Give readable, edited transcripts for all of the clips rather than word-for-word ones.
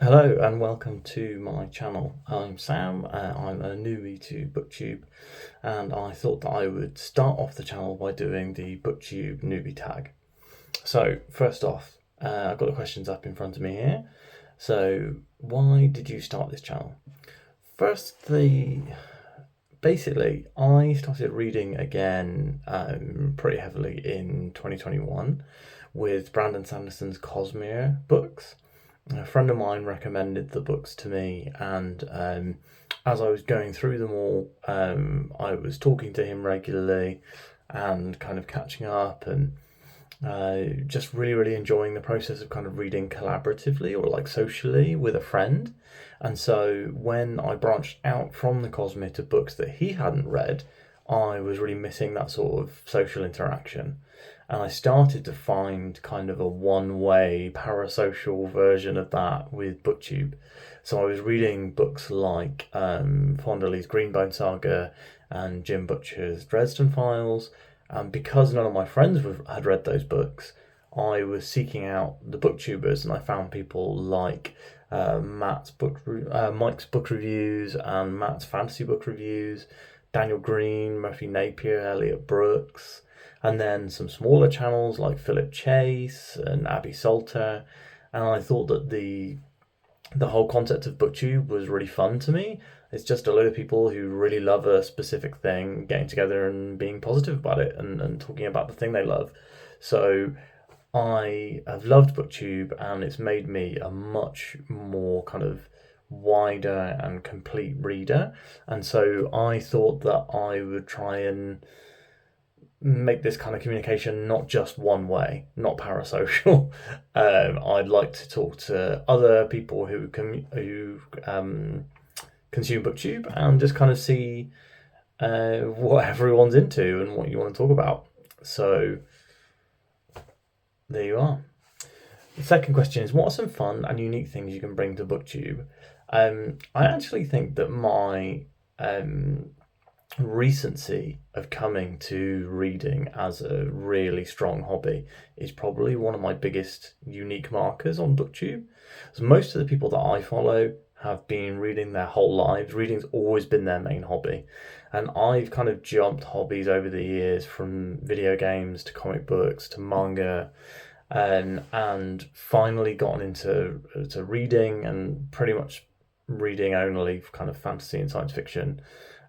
Hello and welcome to my channel. I'm Sam, I'm a newbie to Booktube, and I thought that I would start off the channel by doing the Booktube Newbie Tag. So first off, I've got the questions up in front of me here. So why did you start this channel? Basically, I started reading again pretty heavily in 2021 with Brandon Sanderson's Cosmere books. A friend of mine recommended the books to me, and as I was going through them all, I was talking to him regularly and kind of catching up and just really enjoying the process of kind of reading collaboratively or like socially with a friend. And so when I branched out from the Cosmere to books that he hadn't read, I was really missing that sort of social interaction. And I started to find kind of a one-way parasocial version of that with Booktube. So I was reading books like Fonderly's Greenbone Saga and Jim Butcher's Dresden Files, and because none of my friends had read those books, I was seeking out the booktubers, and I found people like Mike's book reviews and Matt's fantasy book reviews, Daniel Green, Murphy Napier, Elliot Brooks, and then some smaller channels like Philip Chase and Abby Salter. And I thought that the whole concept of booktube was really fun to me. It's just a load of people who really love a specific thing getting together and being positive about it and talking about the thing they love. So I have loved booktube, and it's made me a much more kind of wider and complete reader. And so I thought that I would try and make this kind of communication not just one way, not parasocial. I'd like to talk to other people who consume BookTube and just kind of see what everyone's into and what you want to talk about. So there you are. The second question is, what are some fun and unique things you can bring to BookTube? I actually think that my recency of coming to reading as a really strong hobby is probably one of my biggest unique markers on BookTube. So most of the people that I follow have been reading their whole lives. Reading's always been their main hobby. And I've kind of jumped hobbies over the years from video games to comic books to manga, and finally gotten into to reading, and pretty much reading only kind of fantasy and science fiction.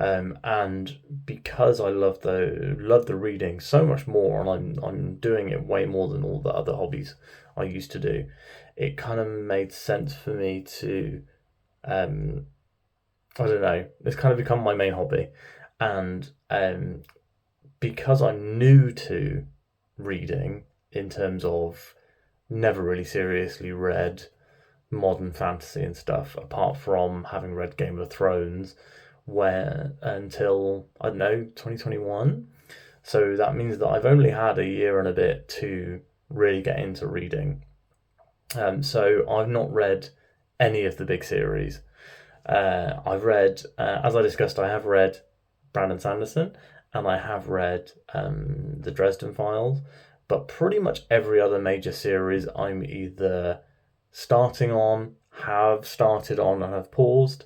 And because I love the reading so much more, and I'm doing it way more than all the other hobbies I used to do, it kind of made sense for me to I don't know, it's kind of become my main hobby. And because I'm new to reading in terms of never really seriously read modern fantasy and stuff, apart from having read Game of Thrones where until I don't know 2021. So that means that I've only had a year and a bit to really get into reading. So I've not read any of the big series. I've read, as I discussed, I have read Brandon Sanderson, and I have read the Dresden Files, but pretty much every other major series I'm either starting on, have started on, and have paused,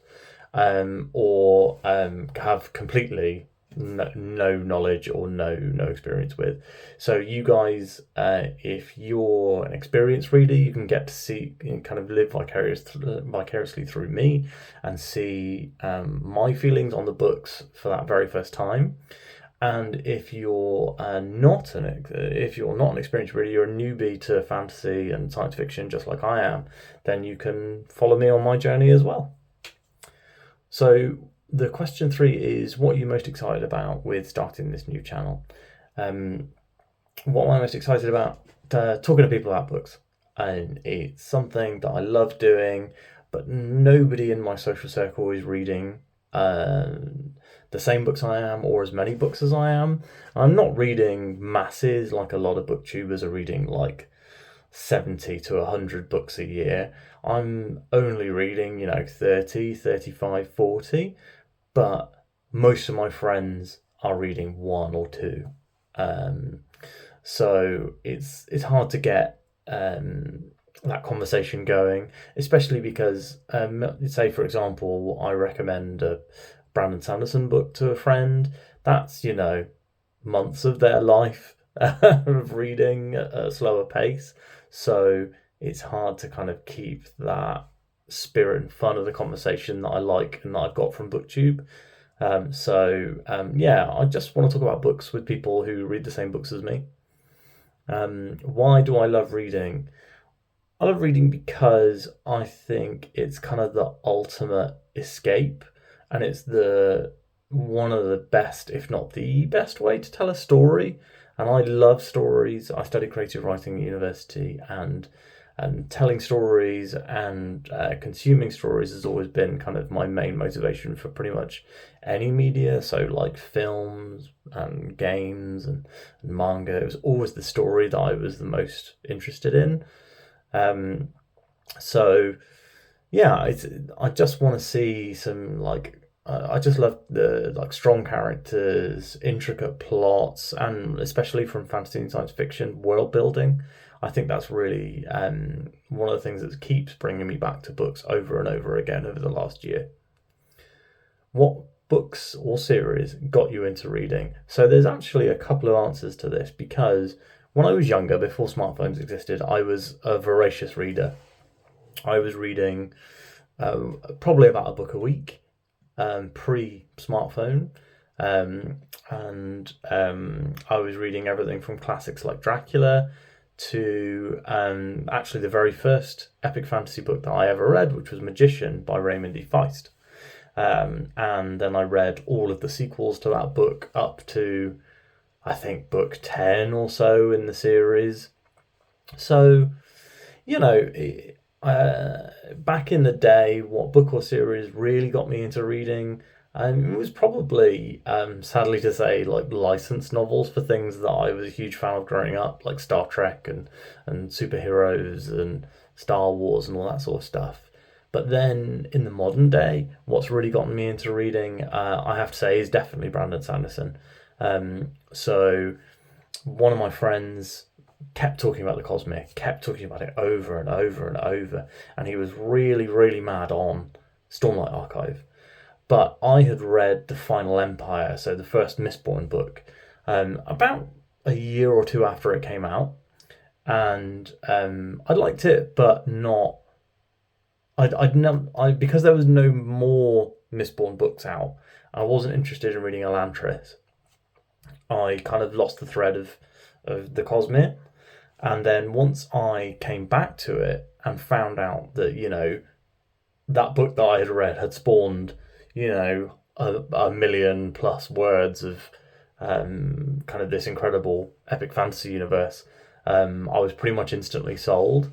or have completely no knowledge or no experience with. So you guys, if you're an experienced reader, you can get to see and kind of live vicariously through me and see my feelings on the books for that very first time. And if you're if you're not an experienced reader, you're a newbie to fantasy and science fiction, just like I am, then you can follow me on my journey as well. So the question 3 is, what are you most excited about with starting this new channel? What am I most excited about? Talking to people about books. And it's something that I love doing, but nobody in my social circle is reading the same books I am, or as many books as I am. I'm not reading masses like a lot of booktubers are reading, like 70 to 100 books a year. I'm only reading, 30, 35, 40, but most of my friends are reading one or two. So it's hard to get that conversation going, especially because, say, for example, I recommend a Brandon Sanderson book to a friend. That's, months of their life of reading at a slower pace. So it's hard to kind of keep that spirit and fun of the conversation that I like and that I've got from Booktube. Yeah, I just want to talk about books with people who read the same books as me. Why do I love reading? I love reading because I think it's kind of the ultimate escape, and it's the one of the best, if not the best, way to tell a story. And I love stories. I studied creative writing at university, and telling stories and consuming stories has always been kind of my main motivation for pretty much any media. So like films and games and manga, it was always the story that I was the most interested in. Um, so yeah, I just want to see some like I just love the like strong characters, intricate plots, and especially from fantasy and science fiction world building. I think that's really one of the things that keeps bringing me back to books over and over again over the last year. What books or series got you into reading? So there's actually a couple of answers to this, because when I was younger, before smartphones existed, I was a voracious reader. I was reading probably about a book a week, pre-smartphone, and I was reading everything from classics like Dracula to actually the very first epic fantasy book that I ever read, which was Magician by Raymond E. Feist. And then I read all of the sequels to that book up to, I think, book 10 or so in the series. So, you know, back in the day, what book or series really got me into reading, it was probably, sadly to say, like licensed novels for things that I was a huge fan of growing up, like Star Trek and superheroes and Star Wars and all that sort of stuff. But then in the modern day, what's really gotten me into reading, I have to say, is definitely Brandon Sanderson. So one of my friends kept talking about the Cosmic, kept talking about it over and over and over, and he was really, really mad on Stormlight Archive. But I had read The Final Empire, so the first Mistborn book, about a year or two after it came out, and I liked it, but not. Because there was no more Mistborn books out, I wasn't interested in reading Elantris. I kind of lost the thread of the Cosmere. And then once I came back to it and found out that, that book that I had read had spawned, a million plus words of kind of this incredible epic fantasy universe, I was pretty much instantly sold.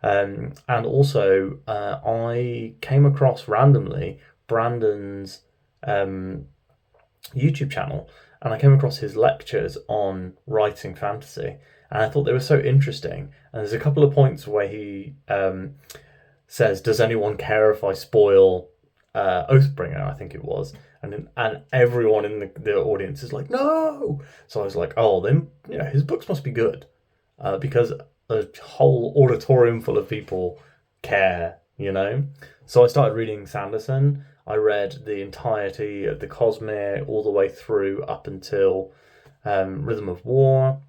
And also, I came across randomly Brandon's YouTube channel, and I came across his lectures on writing fantasy, and I thought they were so interesting. And there's a couple of points where he says, "Does anyone care if I spoil Oathbringer?" I think it was, and everyone in the audience is like, "No!" So I was like, "Oh, then his books must be good," because a whole auditorium full of people care. So I started reading Sanderson. I read the entirety of the Cosmere all the way through up until Rhythm of War.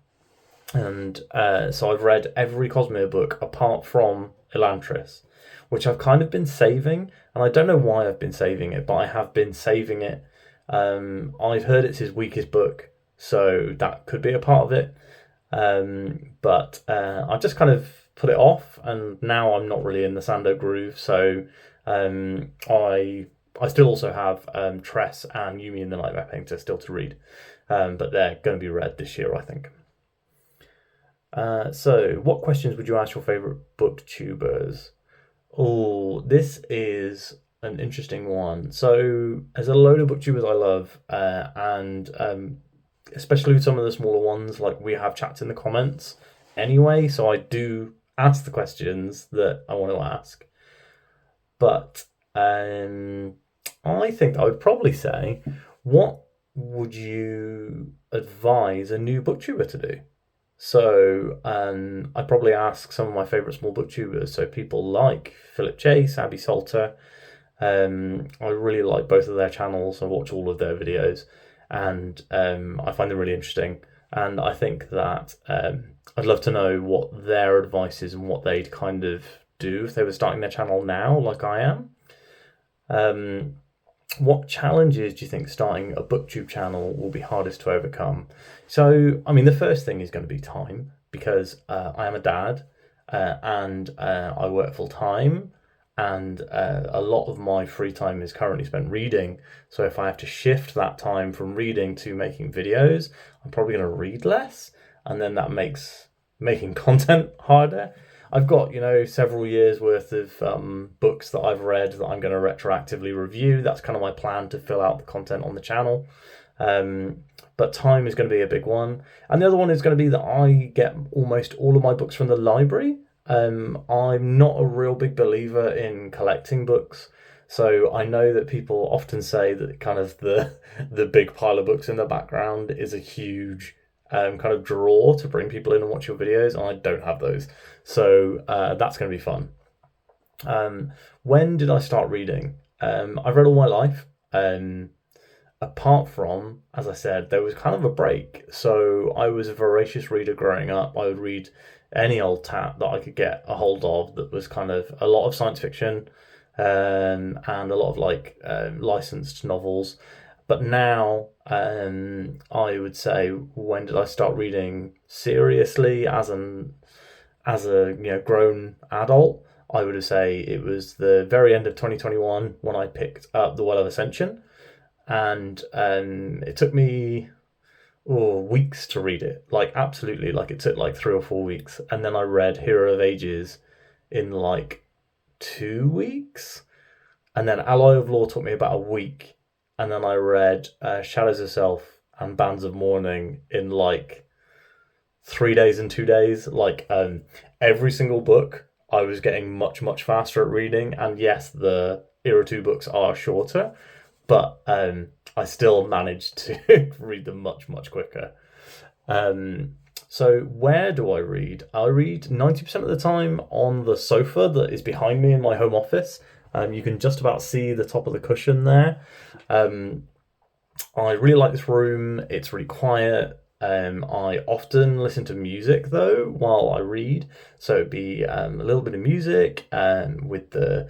And so I've read every Cosmere book apart from Elantris, which I've kind of been saving. And I don't know why I've been saving it, but I have been saving it. I've heard it's his weakest book, so that could be a part of it. But I've just kind of put it off, and now I'm not really in the Sando groove. So I still also have Tress and Yumi and the Nightmare Painter still to read, but they're going to be read this year, I think. So what questions would you ask your favourite booktubers? Oh, this is an interesting one. So there's a load of booktubers I love, and especially with some of the smaller ones, like we have chats in the comments anyway, so I do ask the questions that I want to ask. But I think I would probably say, what would you advise a new booktuber to do? So I'd probably ask some of my favourite small booktubers, so people like Philip Chase, Abby Salter. I really like both of their channels. I watch all of their videos, and I find them really interesting. And I think that I'd love to know what their advice is and what they'd kind of do if they were starting their channel now, like I am. What challenges do you think starting a booktube channel will be hardest to overcome? So, I mean, the first thing is going to be time, because I am a dad and I work full time, and a lot of my free time is currently spent reading. So if I have to shift that time from reading to making videos, I'm probably going to read less, and then that makes making content harder. I've got, several years worth of books that I've read that I'm going to retroactively review. That's kind of my plan to fill out the content on the channel. But time is going to be a big one. And the other one is going to be that I get almost all of my books from the library. I'm not a real big believer in collecting books. So I know that people often say that kind of the big pile of books in the background is a huge kind of draw to bring people in and watch your videos, and I don't have those. So that's going to be fun. When did I start reading? I've read all my life. Apart from, as I said, there was kind of a break. So I was a voracious reader growing up. I would read any old tat that I could get a hold of that was kind of a lot of science fiction and a lot of licensed novels. But now, I would say, when did I start reading seriously as a grown adult? I would say it was the very end of 2021 when I picked up The Well of Ascension, and it took me weeks to read it. Like, absolutely, like it took like 3 or 4 weeks, and then I read Hero of Ages in like 2 weeks, and then Alloy of Law took me about a week, and then I read Shadows of Self and Bands of Mourning in like 3 days and 2 days. Like every single book, I was getting much, much faster at reading. And yes, the Era 2 books are shorter, but I still managed to read them much, much quicker. So where do I read? I read 90% of the time on the sofa that is behind me in my home office. You can just about see the top of the cushion there. I really like this room. It's really quiet. I often listen to music though while I read, so it'd be a little bit of music with the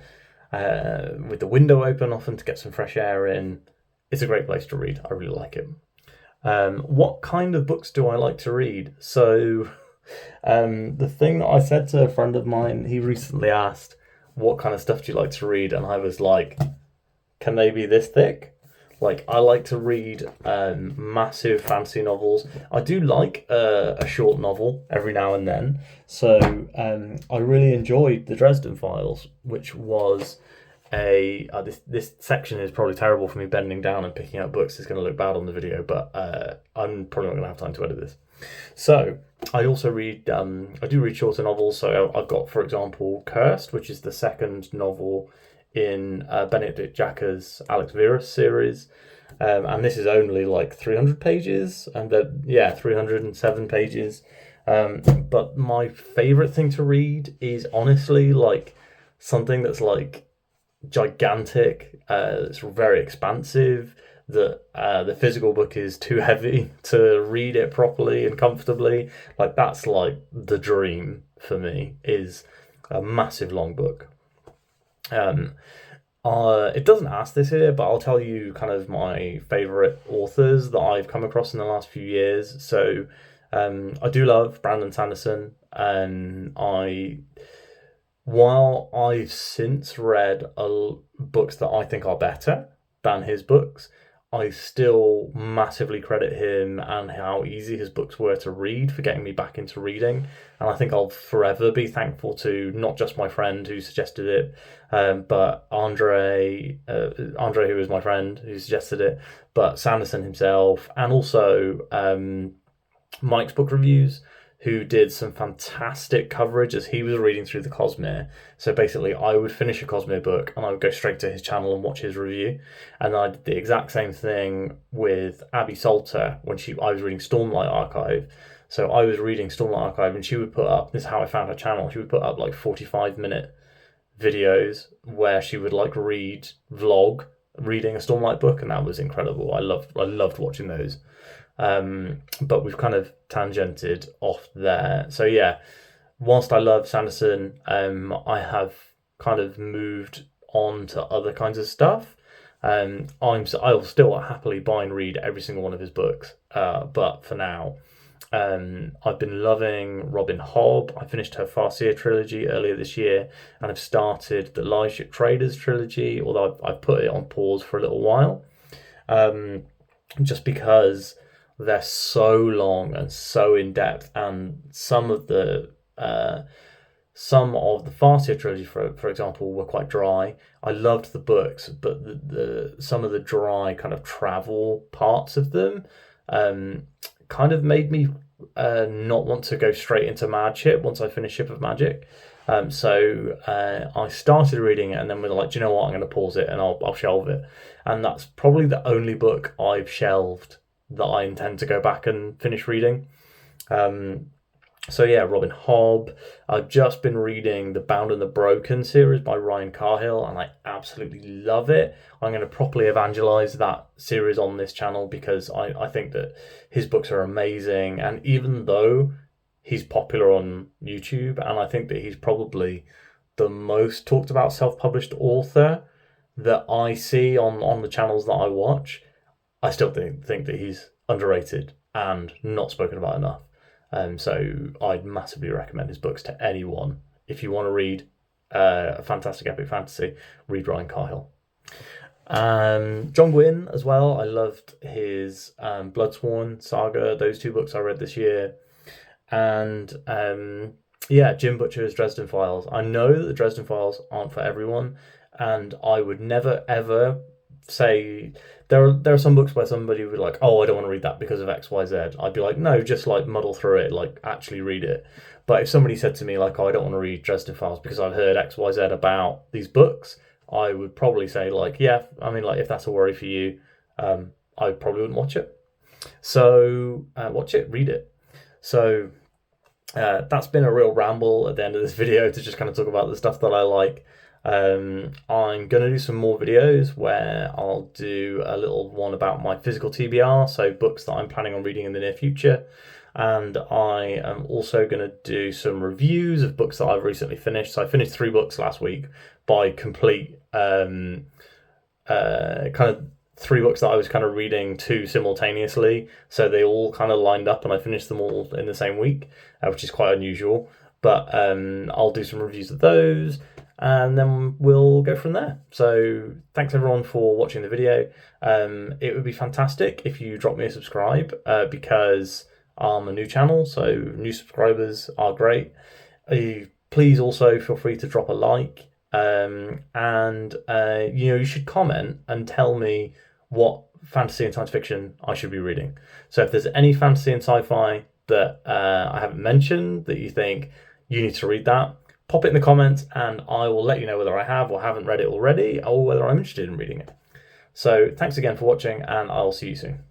window open, often to get some fresh air in. It's a great place to read. I really like it. What kind of books do I like to read? So the thing that I said to a friend of mine, he recently asked, what kind of stuff do you like to read? And I was like, can they be this thick? Like, I like to read massive fantasy novels. I do like a short novel every now and then. So I really enjoyed The Dresden Files, which was this section is probably terrible for me bending down and picking up books. It's going to look bad on the video, but I'm probably not going to have time to edit this. So I also read, I do read shorter novels. So I've got, for example, Cursed, which is the second novel in Benedict Jacka's Alex Verus series. And this is only like 300 pages, and 307 pages. But my favorite thing to read is honestly like something that's like gigantic. It's very expansive. That the physical book is too heavy to read it properly and comfortably. Like, that's like the dream for me, is a massive long book. It doesn't ask this here, but I'll tell you kind of my favorite authors that I've come across in the last few years. So I do love Brandon Sanderson, and while I've since read books that I think are better than his books, I still massively credit him and how easy his books were to read for getting me back into reading. And I think I'll forever be thankful to not just my friend who suggested it, but Andre, who was my friend who suggested it, but Sanderson himself, and also Mike's Book Reviews, who did some fantastic coverage as he was reading through the Cosmere. So basically, I would finish a Cosmere book and I would go straight to his channel and watch his review. And I did the exact same thing with Abby Salter when I was reading Stormlight Archive. So I was reading Stormlight Archive, and she would put up, this is how I found her channel, she would put up like 45-minute videos where she would like vlog reading a Stormlight book, and that was incredible. I loved watching those. But we've kind of tangented off there. So yeah, whilst I love Sanderson, I have kind of moved on to other kinds of stuff. I'll still happily buy and read every single one of his books, but for now, I've been loving Robin Hobb. I finished her Farseer trilogy earlier this year, and I've started the Live Ship Traders trilogy, although I've put it on pause for a little while, just because they're so long and so in depth, and some of the Farseer trilogy, for example, were quite dry. I loved the books, but some of the dry kind of travel parts of them kind of made me not want to go straight into Mad Ship once I finished Ship of Magic. So I started reading it, and then was like, do you know what? I'm going to pause it and I'll shelve it. And that's probably the only book I've shelved that I intend to go back and finish reading. So yeah, Robin Hobb. I've just been reading the Bound and the Broken series by Ryan Cahill, and I absolutely love it. I'm going to properly evangelize that series on this channel because I think that his books are amazing. And even though he's popular on YouTube, and I think that he's probably the most talked about self-published author that I see on the channels that I watch, I still think that he's underrated and not spoken about enough. So I'd massively recommend his books to anyone. If you want to read a fantastic epic fantasy, read Ryan Cahill. John Gwynne as well. I loved his Bloodsworn saga. Those two books I read this year. And Jim Butcher's Dresden Files. I know that the Dresden Files aren't for everyone, and I would never ever say there are some books where somebody would like, oh, I don't want to read that because of XYZ. I'd be like, no, just like muddle through it, like actually read it. But if somebody said to me like, oh, I don't want to read Dresden Files because I've heard XYZ about these books, I would probably say like, yeah, I mean, like if that's a worry for you, I probably wouldn't watch it. So watch it, read it. So that's been a real ramble at the end of this video to just kind of talk about the stuff that I like. I'm going to do some more videos where I'll do a little one about my physical TBR, so books that I'm planning on reading in the near future. And I am also going to do some reviews of books that I've recently finished. So I finished 3 books last week by complete kind of 3 books that I was kind of reading 2 simultaneously. So they all kind of lined up and I finished them all in the same week, which is quite unusual. But I'll do some reviews of those, and then we'll go from there. So thanks everyone for watching the video. It would be fantastic if you drop me a subscribe because I'm a new channel, so new subscribers are great. Please also feel free to drop a like, and you should comment and tell me what fantasy and science fiction I should be reading. So if there's any fantasy and sci-fi that I haven't mentioned that you think you need to read, that pop it in the comments and I will let you know whether I have or haven't read it already or whether I'm interested in reading it. So thanks again for watching, and I'll see you soon.